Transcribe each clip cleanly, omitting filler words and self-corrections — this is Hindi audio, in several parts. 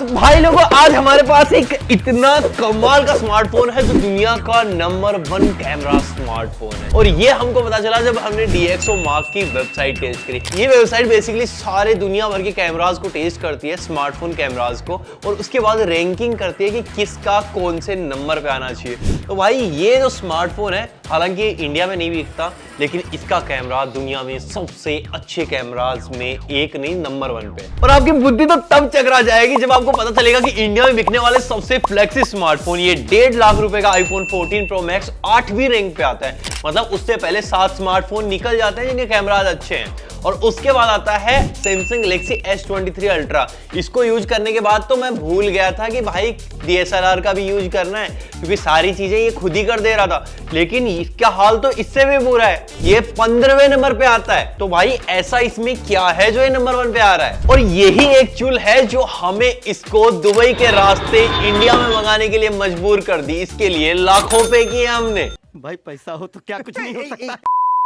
तो भाई लोगों, आज हमारे पास एक इतना कमाल का स्मार्टफोन है जो दुनिया का नंबर 1 कैमरा स्मार्टफोन है। और ये हमको पता चला जब हमने DxOMark की वेबसाइट टेस्ट करी। ये वेबसाइट बेसिकली सारे दुनिया भर के कैमरास को टेस्ट करती है, स्मार्टफोन कैमरास को, और उसके बाद रैंकिंग करती है कि किसका कौन से नंबर पे आना चाहिए। तो भाई ये जो स्मार्टफोन है, हालांकि इंडिया में नहीं बिकता, लेकिन इसका कैमरा दुनिया में सबसे अच्छे कैमरास में एक नहीं, नंबर 1 पे। और आपकी बुद्धि तो तब चकरा जाएगी जब आपको पता चलेगा कि इंडिया में बिकने वाले सबसे फ्लेक्सी स्मार्टफोन ये 1.5 लाख रुपए का iPhone 14 Pro Max 8वीं रैंक पे आता है। मतलब उससे पहले 7 स्मार्टफोन निकल जाते हैं जिनके कैमराज अच्छे हैं, और उसके बाद आता है Samsung Galaxy S23 Ultra। इसको यूज करने के बाद तो मैं भूल गया था कि भाई DSLR का भी यूज करना है, क्योंकि सारी चीजें ये खुद ही कर दे रहा था। लेकिन इसका हाल तो इससे भी बुरा है, ये 15वें नंबर पे आता है। तो भाई ऐसा इसमें क्या है जो ये नंबर 1 पे आ रहा है? और यही एक चूल है जो हमें इसको दुबई के रास्ते इंडिया में मंगाने के लिए मजबूर कर दी। इसके लिए लाखों पे किए हमने। भाई पैसा हो तो क्या कुछ नहीं हो सकता,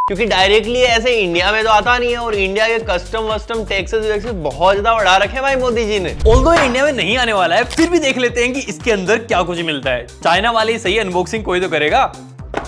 क्योंकि डायरेक्टली ऐसे इंडिया में तो आता नहीं है, और इंडिया के कस्टम वस्टम टैक्सेस बहुत ज्यादा बढ़ा रखे हैं भाई मोदी जी ने। ऑल्दो इंडिया में नहीं आने वाला है, फिर भी देख लेते हैं कि इसके अंदर क्या कुछ मिलता है। चाइना वाले सही अनबॉक्सिंग कोई तो करेगा।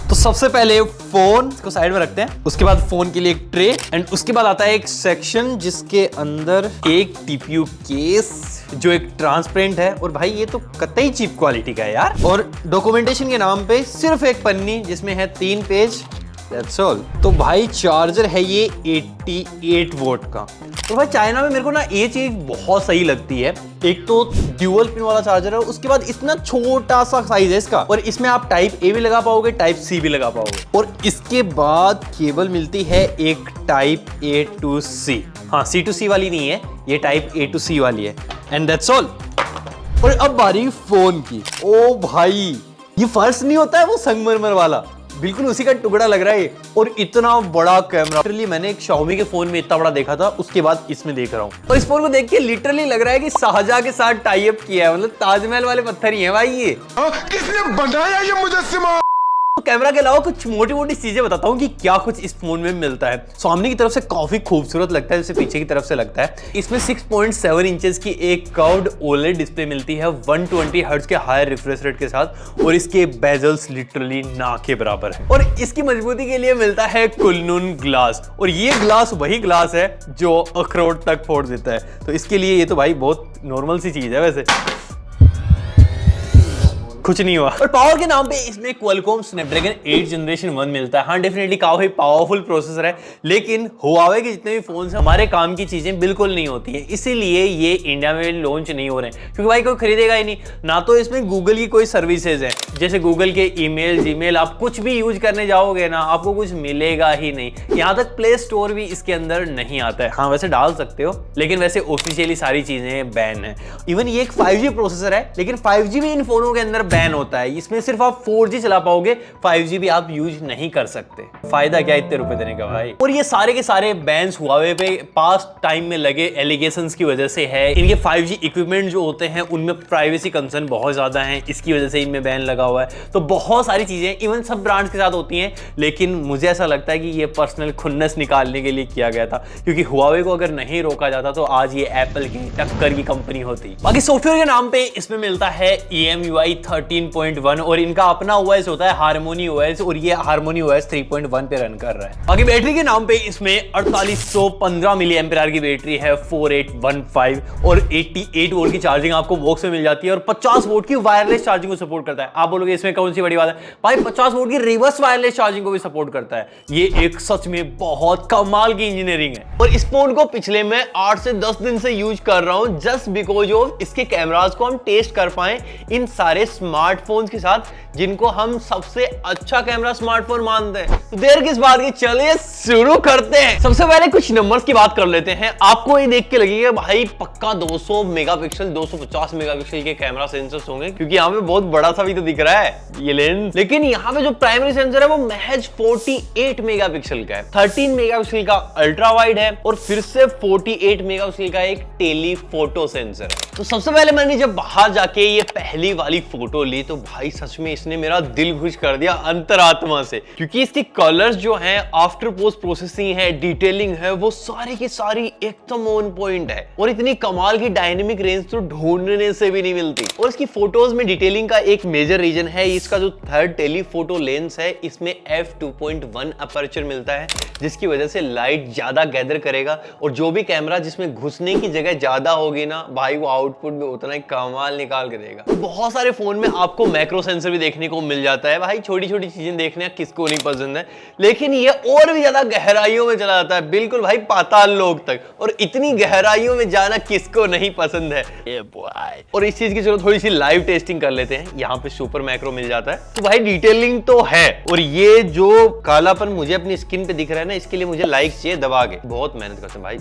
तो सबसे पहले फोन को साइड में रखते हैं, उसके बाद फोन के लिए एक ट्रे, एंड उसके बाद आता है एक सेक्शन जिसके अंदर एक TPU केस जो एक ट्रांसपेरेंट है। और भाई ये तो कतई चीप क्वालिटी का है यार। और डॉक्यूमेंटेशन के नाम पे सिर्फ एक पन्नी जिसमें है 3 पेज, दैट्स ऑल। तो भाई चार्जर है ये 88 वोल्ट का। तो भाई चाइना में मेरे को ना ये चीज बहुत सही लगती है। एक तो ड्यूअल पिन वाला चार्जर है, उसके बाद इतना छोटा सा साइज है इसका, और इसमें आप टाइप A भी लगा पाओगे, टाइप C भी लगा पाओगे। और इसके बाद केबल मिलती है एक टाइप A to C। हाँ, C to C वाली नहीं है, ये टाइप A to C वाली है, एंड दैट्स ऑल। और अब बारी फोन की। ओ भाई, ये फर्श नहीं होता है वो संगमरमर वाला, बिल्कुल उसी का टुकड़ा लग रहा है। और इतना बड़ा कैमरा लिटरली मैंने एक Xiaomi के फोन में इतना बड़ा देखा था, उसके बाद इसमें देख रहा हूँ। और इस फोन को देख के लिटरली लग रहा है कि शाहजहां के साथ टाई अप किया है, मतलब ताजमहल वाले पत्थर ही है भाई ये। किसने बनाया ये मुजस्सिमा? तो कैमरा के अलावा कुछ मोटी मोटी चीजें बताता हूँ कि क्या कुछ इस फोन में मिलता है। सामने की तरफ से काफी खूबसूरत लगता है, जैसे पीछे की तरफ से लगता है। इसमें 6.7 इंचेस की एक कर्व्ड OLED डिस्प्ले मिलती है 120 हर्ट्ज के हाई रिफ्रेश रेट के साथ, और इसके बेजल्स लिटरली ना के बराबर है। और इसकी मजबूती के लिए मिलता है कुलनुन ग्लास, और ये ग्लास वही ग्लास है जो अखरोट तक फोड़ देता है। तो इसके लिए ये तो भाई बहुत नॉर्मल सी चीज है, वैसे कुछ नहीं हुआ। और पावर के नाम पे इसमें Qualcomm Snapdragon 8 जनरेशन 1 मिलता है। हाँ, डेफिनेटली काफी पावरफुल प्रोसेसर है, लेकिन Huawei के जितने भी फोन हैं हमारे काम की चीजें बिल्कुल नहीं होती है, इसीलिए ये इंडिया में लॉन्च नहीं हो रहे हैं, क्योंकि भाई कोई खरीदेगा ही नहीं। ना तो इसमें गूगल की कोई सर्विसेज है, जैसे गूगल के ईमेल, जीमेल, आप कुछ भी यूज करने जाओगे ना, आपको कुछ मिलेगा ही नहीं। यहाँ तक प्ले स्टोर भी इसके अंदर नहीं आता है। हाँ, वैसे डाल सकते हो, लेकिन वैसे ऑफिशियली सारी चीजें बैन है। इवन ये एक 5G प्रोसेसर है, लेकिन 5G भी इन फोनों के अंदर बैन होता है। इसमें सिर्फ आप 4G चला पाओगे, 5G भी आप यूज नहीं कर सकते। फायदा क्या इतने रुपए देने का भाई। और ये सारे के सारे बैन्स Huawei पे पास्ट टाइम में लगे एलिगेशंस की वजह से है। इनके 5G इक्विपमेंट जो होते हैं उनमें प्राइवेसी कंसर्न बहुत ज्यादा है, इसकी वजह से इनमें बैन लगा हुआ है। तो बहुत सारी चीजें इवन सब ब्रांड्स के साथ होती हैं, लेकिन मुझे ऐसा लगता है कि ये पर्सनल खुन्नस निकालने के लिए किया गया था, क्योंकि Huawei को अगर नहीं रोका जाता तो आज ये एप्पल की टक्कर की कंपनी होती। बाकी सॉफ्टवेयर के नाम पे इसमें मिलता है EMUI 13.1, और इनका अपना OS होता है Harmony OS, और ये Harmony OS 3.1 पे रन कर रहा है। बाकी बैटरी के नाम पे इसमें 4815 मिली एम्पेयर की बैटरी है, 4815, और 88 वोल्ट की चार्जिंग आपको बॉक्स में मिल जाती है, और 50 वोल्ट की वायरलेस चार्जिंग को सपोर्ट करता है। आप बोलोगे इसमें कौन सी बड़ी बात है? भाई 50 वोल्ट की रिवर्स वायरलेस चार्जिंग को भी सपोर्ट करता है। ये एक सच में बहुत कमाल की इंजीनियरिंग है। और इस फोन को पिछले मैं 8 से 10 दिन से यूज कर रहा हूं, जस्ट बिकॉज ऑफ इसके कैमरास को हम टेस्ट कर पाए इन सारे स्मार्टफोन्स के साथ जिनको हम सबसे अच्छा कैमरा स्मार्टफोन मानते हैं। तो देर किस बात की, चलिए शुरू करते हैं। सबसे पहले कुछ नंबर्स की बात कर लेते हैं। आपको ये देख के लगेगा भाई पक्का 200 मेगापिक्सल 250 मेगापिक्सल के कैमरा सेंसर्स होंगे, क्योंकि यहाँ पे बहुत बड़ा सा भी तो दिख रहा है ये लेंस। लेकिन यहाँ पे जो प्राइमरी सेंसर है वो महज 48 मेगापिक्सल का है, 13 मेगापिक्सल का अल्ट्रा वाइड है, और फिर से 48 मेगापिक्सल का एक टेलीफोटो सेंसर है। तो सबसे पहले मैंने जब बाहर जाके ये पहली वाली फोटो ली तो भाई सच में इसने मेरा दिल खुश कर दिया अंतरात्मा से, क्योंकि इसके कलर्स जो हैं, आफ्टर पोस्ट प्रोसेसिंग है, डिटेलिंग है, वो सारी की सारी एकदम ऑन पॉइंट है। और इतनी कमाल की डायनेमिक रेंज तो ढूंढने से भी नहीं मिलती। और इसकी फोटोज में डिटेलिंग का एक मेजर रीजन है इसका जो थर्ड टेलीफोटो लेंस है, इसमें f2.1 अपर्चर मिलता है, जिसकी वजह से लाइट ज्यादा गैदर करेगा। और जो भी कैमरा जिसमें घुसने की जगह ज्यादा होगी ना भाई, वो आउटपुट भी उतना ही कमाल निकाल के देगा। बहुत सारे फोन में आपको मैक्रो सेंसर भी देखने को मिल जाता है भाई, छोटी छोटी चीजें देखने किसको नहीं पसंद है, लेकिन ये और भी ज्यादा गहराइयों में चला जाता है, बिल्कुल भाई पाताल लोक तक। और इतनी गहराइयों में जाना किसको नहीं पसंद है ये बॉय। और इस चीज की चलो थोड़ी सी लाइव टेस्टिंग कर लेते हैं। यहाँ पे सुपर मैक्रो मिल जाता है, तो भाई डिटेलिंग तो है। और ये जो कालापन मुझे अपनी स्किन पे दिख रहा है ना, इसके लिए मुझे लाइक चाहिए दबा के, बहुत मेहनत करते हैं भाई।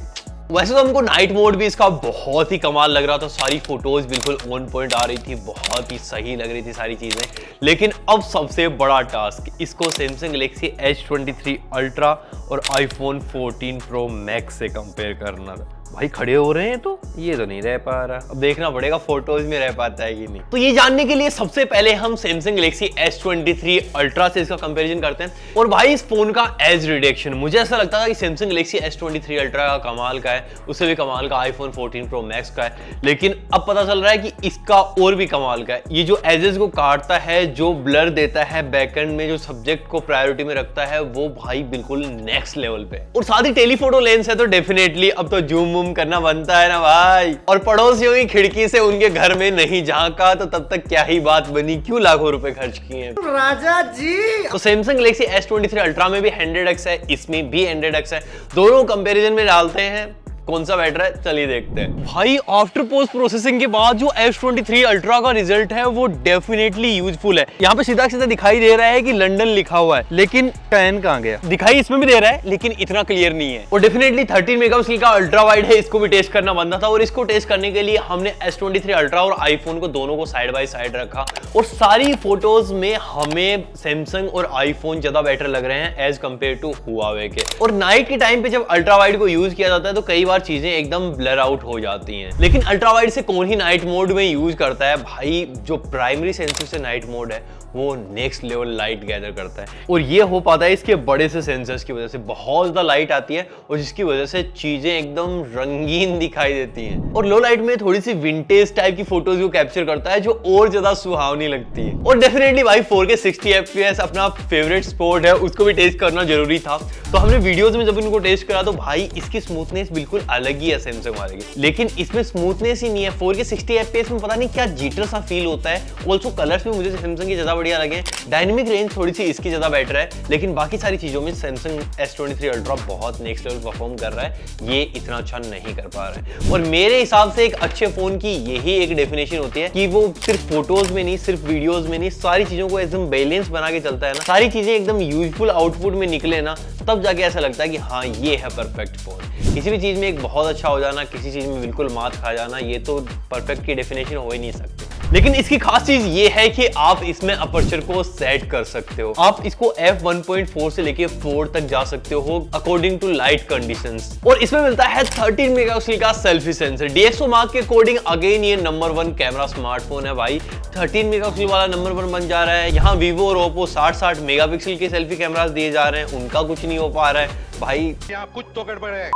वैसे तो हमको नाइट मोड भी इसका बहुत ही कमाल लग रहा था, सारी फोटोज बिल्कुल ऑन पॉइंट आ रही थी, बहुत ही सही लग रही थी सारी चीजें। लेकिन अब सबसे बड़ा टास्क, इसको सैमसंग गैलेक्सी S23 अल्ट्रा और iPhone 14 Pro Max से कंपेयर करना था। भाई खड़े हो रहे हैं तो ये तो नहीं रह पा रहा, अब देखना पड़ेगा फोटोज में रह पाता है कि नहीं। तो ये जानने के लिए सबसे पहले हम सैमसंग गैलेक्सी S23 अल्ट्रा से इसका कंपैरिजन करते हैं। और भाई इस फोन का एज रिडक्शन, मुझे ऐसा लगता था कि सैमसंग गैलेक्सी S23 अल्ट्रा का कमाल का है, उससे भी कमाल का iPhone 14 Pro Max का है, लेकिन अब पता चल रहा है कि इसका और भी कमाल का है। ये जो एजेस को काटता है, जो ब्लर देता है बैकएंड में, जो सब्जेक्ट को प्रायोरिटी में रखता है, वो भाई बिल्कुल नेक्स्ट लेवल पे। और साथ ही टेलीफोटो लेंस है तो डेफिनेटली अब तो जूम करना बनता है ना भाई। और पड़ोसियों की खिड़की से उनके घर में नहीं झांका तो तब तक क्या ही बात बनी, क्यों लाखों रुपए खर्च किए राजा जी। तो सैमसंग गैलेक्सी S23 अल्ट्रा में भी 100x है, इसमें भी 100x है, दोनों कंपैरिजन में डालते हैं कौन सा बेटर है, चलिए देखते हैं। भाई आफ्टर पोस्ट प्रोसेसिंग के बाद जो S23 अल्ट्रा का रिजल्ट है वो डेफिनेटली यूजफुल है। यहाँ पे सीधा सीधा दिखाई दे रहा है कि लंदन लिखा हुआ है, लेकिन 10 कहाँ गया, दिखाई इसमें भी दे रहा है लेकिन इतना क्लियर नहीं है। और डेफिनेटली 13 मेगापिक्सल का अल्ट्रा वाइड है, इसको भी टेस्ट करना बनता था। और इसको टेस्ट करने के लिए हमने S23 अल्ट्रा और आईफोन को दोनों को साइड बाय साइड रखा, और सारी फोटोज में हमें सैमसंग और आईफोन ज्यादा बेटर लग रहे हैं एज कम्पेयर टू हुआवे के। और नाइट के टाइम पे जब अल्ट्रा वाइड को यूज किया जाता है तो कई चीजें एकदम ब्लर आउट हो जाती हैं, लेकिन अल्ट्रा वाइड से कौन ही नाइट मोड में यूज करता है भाई। जो प्राइमरी सेंसर से नाइट मोड है वो नेक्स्ट लेवल लाइट गैदर करता है, और ये हो पाता है इसके बड़े से सेंसर्स की वजह से। बहुत ज्यादा लाइट आती है और जिसकी वजह से चीजें एकदम रंगीन दिखाई देती हैं। और लो लाइट में थोड़ी सी विंटेज टाइप की फोटोज को कैप्चर करता है, जो और ज्यादा सुहावनी लगती है। और डेफिनेटली भाई 4K 60 FPS अपना फेवरेट स्पोर्ट है, उसको भी टेस्ट करना जरूरी था। तो हमने वीडियोस में जब इनको टेस्ट करा तो भाई इसकी स्मूथनेस बिल्कुल अलग ही है सैमसंग वाले की, लेकिन इसमें स्मूथनेस ही नहीं है। 4K 60 FPS में पता नहीं क्या जीटर सा फील होता है। ऑल्सो कलर्स भी मुझे सैमसंग की ज्यादा बढ़िया लगे, डायनेमिक रेंज थोड़ी सी इसकी ज्यादा बेटर है, लेकिन बाकी सारी चीजों में सैमसंग S23 अल्ट्रा बहुत नेक्स्ट लेवल परफॉर्म कर रहा है, ये इतना अच्छा नहीं कर पा रहा है। और मेरे हिसाब से एक अच्छे फोन की यही एक डेफिनेशन होती है कि वो सिर्फ फोटोज में नहीं, सिर्फ वीडियोज में नहीं, सारी चीजों को एकदम बैलेंस बना के चलता है ना, सारी चीजें एकदम यूजफुल आउटपुट में निकले ना, तब जाके ऐसा लगता है कि हाँ ये है परफेक्ट फोन। किसी भी चीज में एक बहुत अच्छा हो जाना, किसी चीज में बिल्कुल मात खा जाना, ये तो परफेक्ट की डेफिनेशन हो ही नहीं सकती। लेकिन इसकी खास चीज ये है कि आप इसमें अपर्चर को सेट कर सकते हो। आप इसको f1.4 से लेके 4 तक जा सकते हो अकॉर्डिंग टू लाइट कंडीशंस। और इसमें मिलता है 13 मेगापिक्सल का सेल्फी सेंसर। DxO मार्क के अकॉर्डिंग अगेन ये नंबर 1 कैमरा स्मार्टफोन है भाई। 13 मेगापिक्सल वाला नंबर 1 बन जा रहा है। यहाँ Vivo और Oppo 60 मेगापिक्सल के सेल्फी कैमरास दिए जा रहे हैं, उनका कुछ नहीं हो पा रहा है भाई, यहाँ कुछ तो गड़बड़ है।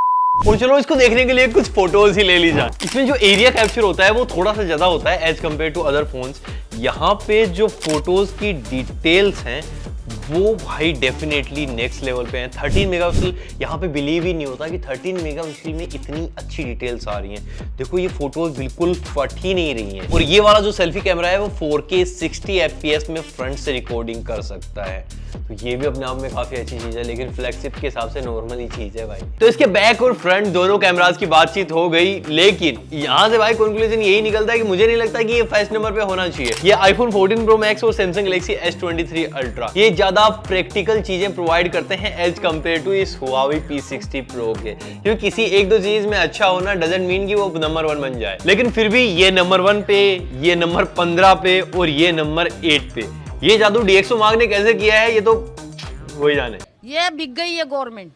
और चलो इसको देखने के लिए कुछ फोटोज ही ले ली जाए। इसमें जो एरिया कैप्चर होता है वो थोड़ा सा ज्यादा होता है as compare to other phones. यहाँ पे जो फोटोज की डिटेल्स हैं वो भाई डेफिनेटली नेक्स्ट लेवल पे हैं। 13 मेगापिक्सल, यहाँ पे बिलीव ही नहीं होता कि 13 मेगापिक्सल में इतनी अच्छी डिटेल्स आ रही हैं। देखो ये फोटोज बिल्कुल फट ही नहीं रही हैं। और ये वाला जो सेल्फी कैमरा है वो 4K 60 FPS में फ्रंट से रिकॉर्डिंग कर सकता है, तो ये भी अपने आप में काफी अच्छी चीज है, लेकिन फ्लैगशिप के हिसाब से नॉर्मल ही चीज है भाई। तो इसके बैक और फ्रंट दोनों कैमरास की बातचीत हो गई, लेकिन यहाँ से भाई कंक्लूजन यही निकलता है कि मुझे नहीं लगता कि ये फर्स्ट नंबर पे होना चाहिए। ये iPhone 14 Pro Max और Samsung Galaxy S23 Ultra ये ज्यादा प्रैक्टिकल चीजें प्रोवाइड करते हैं एज कम्पेयर टू इस Huawei P60 Pro के, क्योंकि किसी एक दो चीज में अच्छा होना डजंट मीन कि वो नंबर 1 बन जाए। लेकिन फिर भी ये नंबर 1 पे, ये नंबर 15 पे और ये नंबर 8 पे, ये जादू DxO मार्क ने कैसे किया है ये तो वही जाने। ये बिक गई है गवर्नमेंट।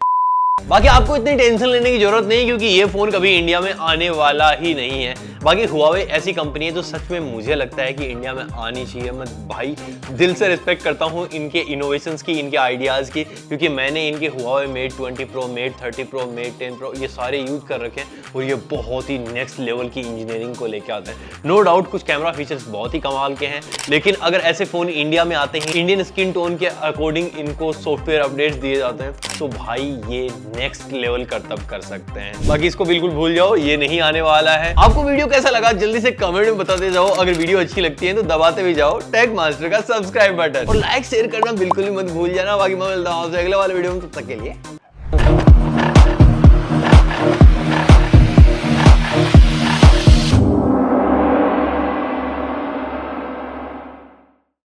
बाकी आपको इतनी टेंशन लेने की जरूरत नहीं, क्योंकि ये फोन कभी इंडिया में आने वाला ही नहीं है। बाकी हुआवे ऐसी कंपनी है जो सच में मुझे लगता है कि इंडिया में आनी चाहिए। मैं भाई दिल से रिस्पेक्ट करता हूँ इनके इनोवेशंस की, इनके आइडियाज की, क्योंकि मैंने इनके Huawei Mate 20 Pro, Mate 30 Pro, Mate 10 Pro ये सारे यूज कर रखे हैं और ये बहुत ही नेक्स्ट लेवल की इंजीनियरिंग को लेके आते हैं। नो डाउट कुछ कैमरा फीचर्स बहुत ही कमाल के हैं, लेकिन अगर ऐसे फोन इंडिया में आते हैं, इंडियन स्किन टोन के अकॉर्डिंग इनको सॉफ्टवेयर अपडेट्स दिए जाते हैं, तो भाई ये नेक्स्ट लेवल करतब कर सकते हैं। बाकी इसको बिल्कुल भूल जाओ, ये नहीं आने वाला है। आपको वीडियो कैसा लगा जल्दी से कमेंट में बताते जाओ। अगर वीडियो अच्छी लगती है तो दबाते भी जाओ टेक मास्टर का सब्सक्राइब बटन और लाइक शेयर करना बिल्कुल ही मत भूल जाना। बाकी मैं मिलता हूं आपसे अगले वाले वीडियो में, तब तक के लिए